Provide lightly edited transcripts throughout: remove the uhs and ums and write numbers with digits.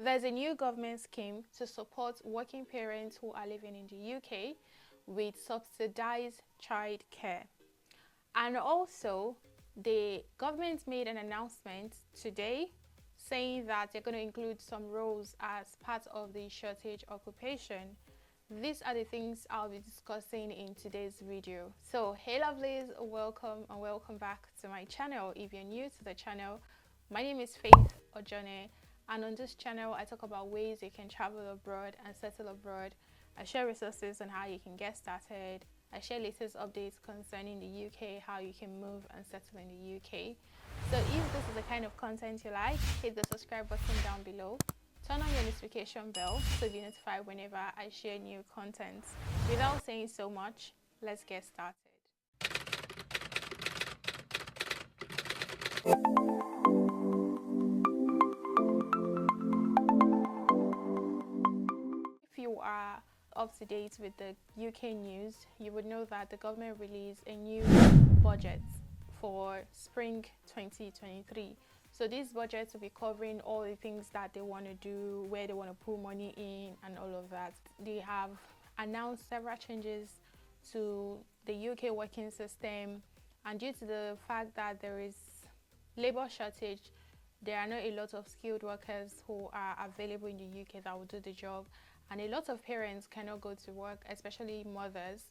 there's a new government scheme to support working parents who are living in the UK with subsidized childcare. And also, the government made an announcement today saying that they're going to include some roles as part of the shortage occupation. These are the things I'll be discussing in today's video. So hey lovelies, welcome and welcome back to my channel. If you're new to the channel, my name is Faith Ojone, and on this channel I talk about ways you can travel abroad and settle abroad. I share resources on how you can get started. I share latest updates concerning the UK, how you can move and settle in the UK. So if this is the kind of content you like, hit the subscribe button down below. Turn on your notification bell to be notified whenever I share new content. Without saying so much, let's get started. If you are up to date with the UK news, you would know that the government released a new budget for spring 2023. So this budget will be covering all the things that they want to do, where they want to put money in and all of that. They have announced several changes to the UK working system, and due to the fact that there is labor shortage, there are not a lot of skilled workers who are available in the UK that will do the job, and a lot of parents cannot go to work, especially mothers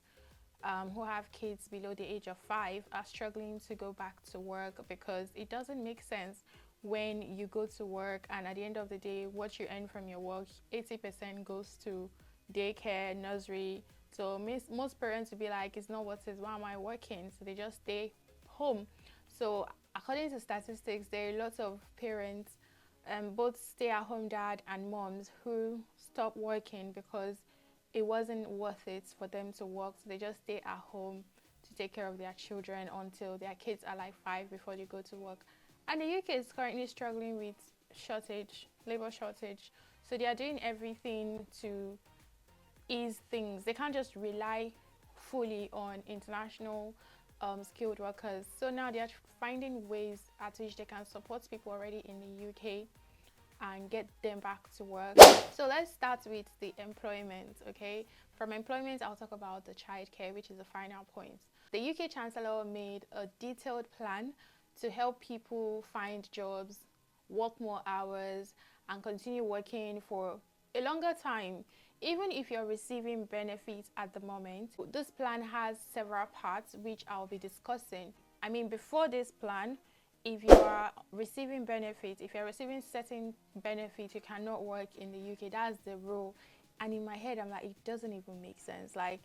who have kids below the age of 5 are struggling to go back to work, because it doesn't make sense when you go to work and at the end of the day what you earn from your work, 80% goes to daycare, nursery. So most parents will be like, it's not worth it, why am I working? So they just stay home. So according to statistics, there are lots of parents, both stay-at-home dad and moms, who stop working because it wasn't worth it for them to work, so they just stay at home to take care of their children until their kids are like 5 before they go to work. And the UK is currently struggling with labor shortage, so they are doing everything to ease things. They can't just rely fully on international skilled workers, so now they are finding ways at which they can support people already in the UK and get them back to work. So let's start with the employment. Okay, from employment I'll talk about the childcare, which is the final point. The UK Chancellor made a detailed plan to help people find jobs, work more hours, and continue working for a longer time, even if you're receiving benefits at the moment. This plan has several parts which I'll be discussing. I mean, before this plan, if you are receiving benefits, if you're receiving certain benefits, you cannot work in the UK. That's the rule. And in my head, I'm like, it doesn't even make sense. Like,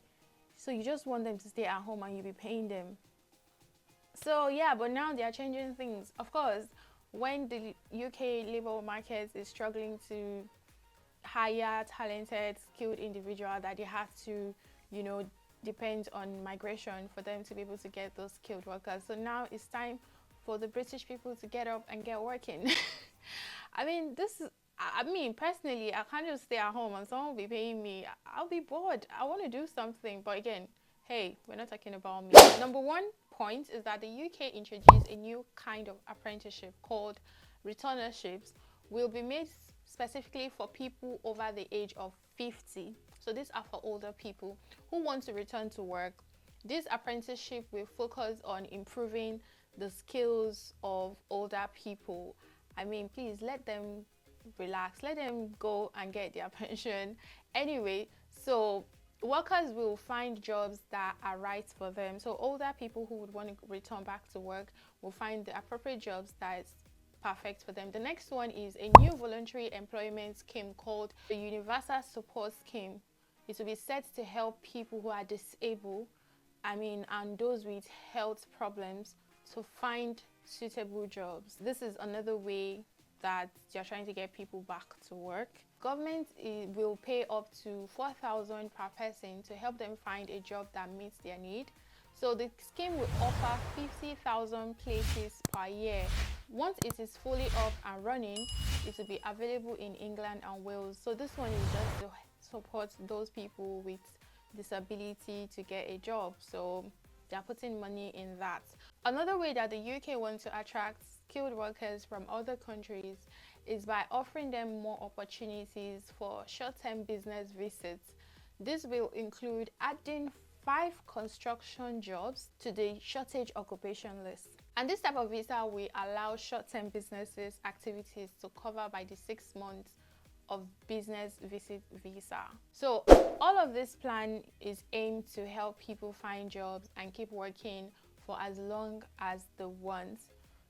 so you just want them to stay at home and you'll be paying them. So yeah, but now they are changing things. Of course, when the UK labor market is struggling to hire talented, skilled individuals, that they have to, depend on migration for them to be able to get those skilled workers. So now it's time for the British people to get up and get working. I mean, personally, I can't just stay at home and someone will be paying me. I'll be bored. I want to do something. But again, hey, we're not talking about me. Number one point is that the UK introduced a new kind of apprenticeship called returnerships. Will be made specifically for people over the age of 50. So these are for older people who want to return to work. This apprenticeship will focus on improving the skills of older people. I mean, please let them relax, let them go and get their pension. Anyway, so workers will find jobs that are right for them. So older people who would want to return back to work will find the appropriate jobs that is perfect for them. The next one is a new voluntary employment scheme called the Universal Support Scheme. It will be set to help people who are disabled, and those with health problems, to find suitable jobs. This is another way that you're trying to get people back to work. Government will pay up to 4,000 per person to help them find a job that meets their need. So the scheme will offer 50,000 places per year. Once it is fully up and running, it will be available in England and Wales. So this one is just to support those people with disability to get a job. So they're putting money in that. Another way that the UK wants to attract skilled workers from other countries is by offering them more opportunities for short-term business visits. This will include adding 5 construction jobs to the shortage occupation list. And this type of visa will allow short-term businesses activities to cover by the 6 months of business visit visa. So all of this plan is aimed to help people find jobs and keep working for as long as they want.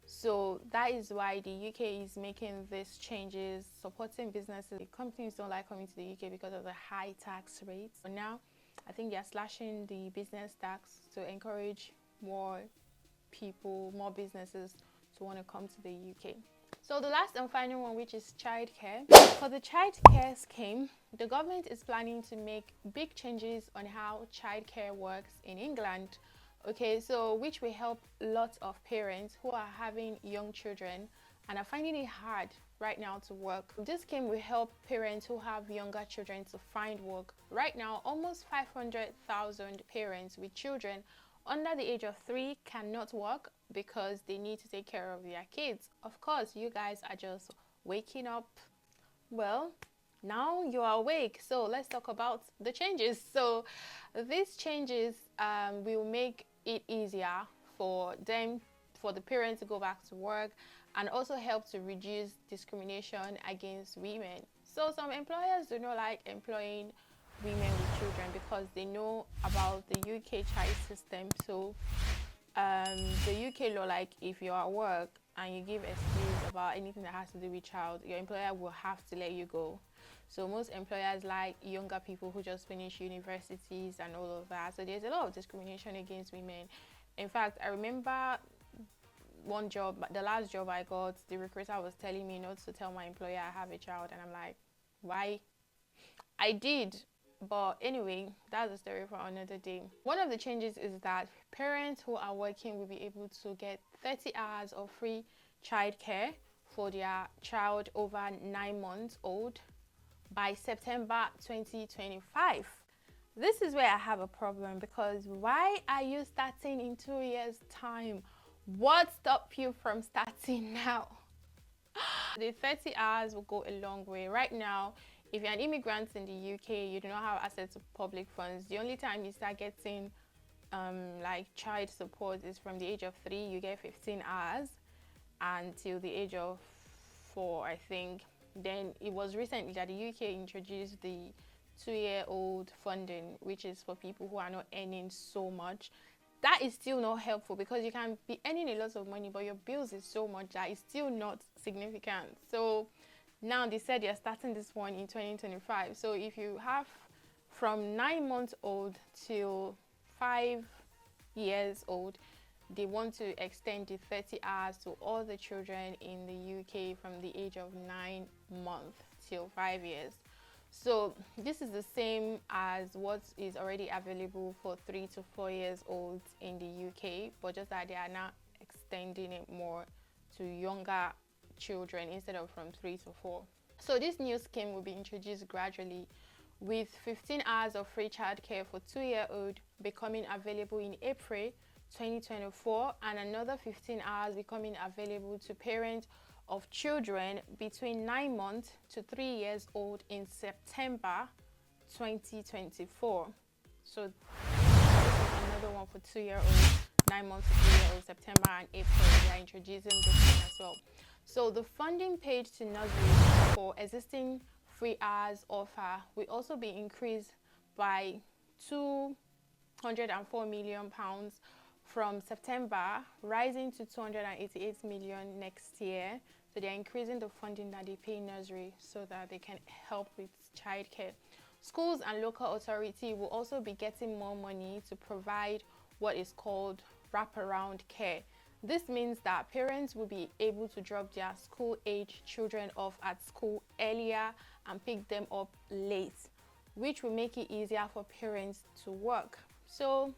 So that is why the UK is making these changes, supporting businesses. The companies don't like coming to the UK because of the high tax rates. But now I think they're slashing the business tax to encourage more people, more businesses to want to come to the UK. So the last and final one, which is childcare. For the childcare scheme, the government is planning to make big changes on how childcare works in England. Okay, so which will help lots of parents who are having young children and are finding it hard right now to work. This scheme will help parents who have younger children to find work. Right now, almost 500,000 parents with children under the age of 3 cannot work because they need to take care of their kids. Of course, you guys are just waking up. Well, now you are awake, so let's talk about the changes. So these changes will make it easier for the parents to go back to work, and also help to reduce discrimination against women. So some employers do not like employing women with children because they know about the UK child system. So the UK law, like if you're at work and you give excuse about anything that has to do with child, your employer will have to let you go. So most employers like younger people who just finish universities and all of that. So there's a lot of discrimination against women. In fact, I remember one job, the last job I got, the recruiter was telling me not to tell my employer I have a child, and I'm like, why? I did. But anyway, that's a story for another day. One of the changes is that parents who are working will be able to get 30 hours of free childcare for their child over 9 months old by September 2025. This is where I have a problem, because why are you starting in 2 years' time? What stopped you from starting now? The 30 hours will go a long way. Right now, if you're an immigrant in the UK, you do not have access to public funds. The only time you start getting like child support is from the age of 3. You get 15 hours until the age of 4, I think. Then it was recently that the UK introduced the 2-year-old funding, which is for people who are not earning so much. That is still not helpful, because you can be earning a lot of money, but your bills is so much that it's still not significant. So now they said they're starting this one in 2025. So if you have from 9 months old till 5 years old, they want to extend the 30 hours to all the children in the UK from the age of 9 months till 5 years. So this is the same as what is already available for 3 to 4 years old in the UK, but just that they are now extending it more to younger children instead of from 3 to 4. So this new scheme will be introduced gradually, with 15 hours of free childcare for 2-year-old becoming available in April 2024, and another 15 hours becoming available to parents of children between 9 months to 3 years old in September 2024. So this is another one for 2-year-olds, 9 months to 3-year-olds, September and April. They are introducing this one as well. So the funding paid to nurseries for existing free hours offer will also be increased by £204 million from September, rising to 288 million next year. So they're increasing the funding that they pay nursery so that they can help with childcare. Schools and local authority will also be getting more money to provide what is called wraparound care. This means that parents will be able to drop their school-age children off at school earlier and pick them up late, which will make it easier for parents to work. So,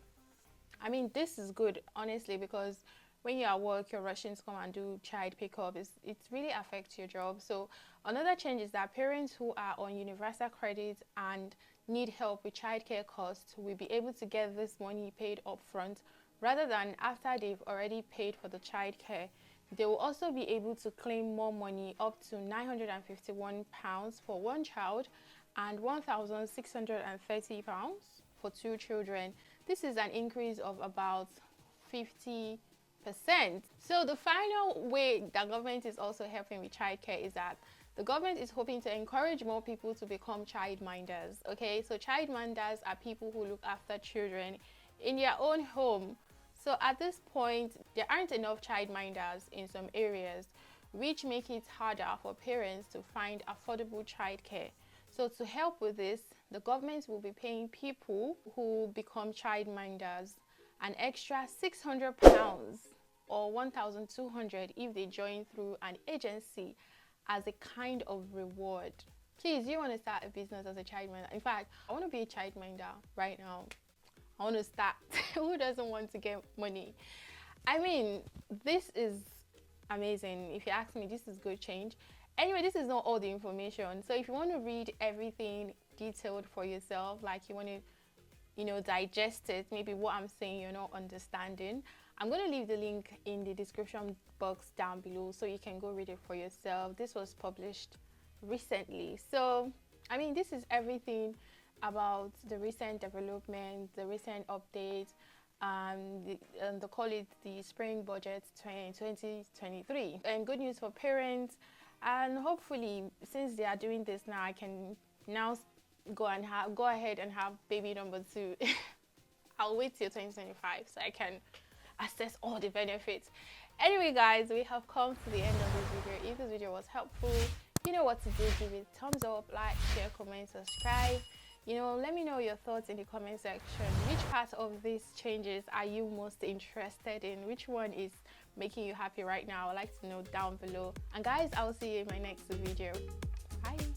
I mean, this is good, honestly, because when you're at work, you're rushing to come and do child pickup. It really affects your job. So another change is that parents who are on universal credit and need help with childcare costs will be able to get this money paid upfront rather than after they've already paid for the childcare. They will also be able to claim more money, up to £951 for one child and £1,630 for two children. This is an increase of about 50%. So the final way the government is also helping with childcare is that the government is hoping to encourage more people to become childminders. Okay, so childminders are people who look after children in their own home. So at this point, there aren't enough childminders in some areas, which make it harder for parents to find affordable childcare. So to help with this, the government will be paying people who become childminders an extra £600 or 1,200 if they join through an agency as a kind of reward. Please, you want to start a business as a childminder? In fact, I want to be a childminder right now. I want to start. Who doesn't want to get money? I mean, this is amazing. If you ask me, this is good change. Anyway, this is not all the information. So if you want to read everything detailed for yourself, like you want to, digest it, maybe what I'm saying you're not understanding, I'm going to leave the link in the description box down below so you can go read it for yourself. This was published recently. So, I mean, this is everything about the recent development, the recent updates, they call it the Spring Budget 2023. And good news for parents. And hopefully, since they are doing this now, I can now go ahead and have baby number 2. I'll wait till 2025 so I can access all the benefits. Anyway, guys, we have come to the end of this video. If this video was helpful, you know what to do. Give it a thumbs up, like, share, comment, subscribe. Let me know your thoughts in the comment section. Which part of these changes are you most interested in? Which one is making you happy right now? I'd like to know down below. And guys, I'll see you in my next video. Bye.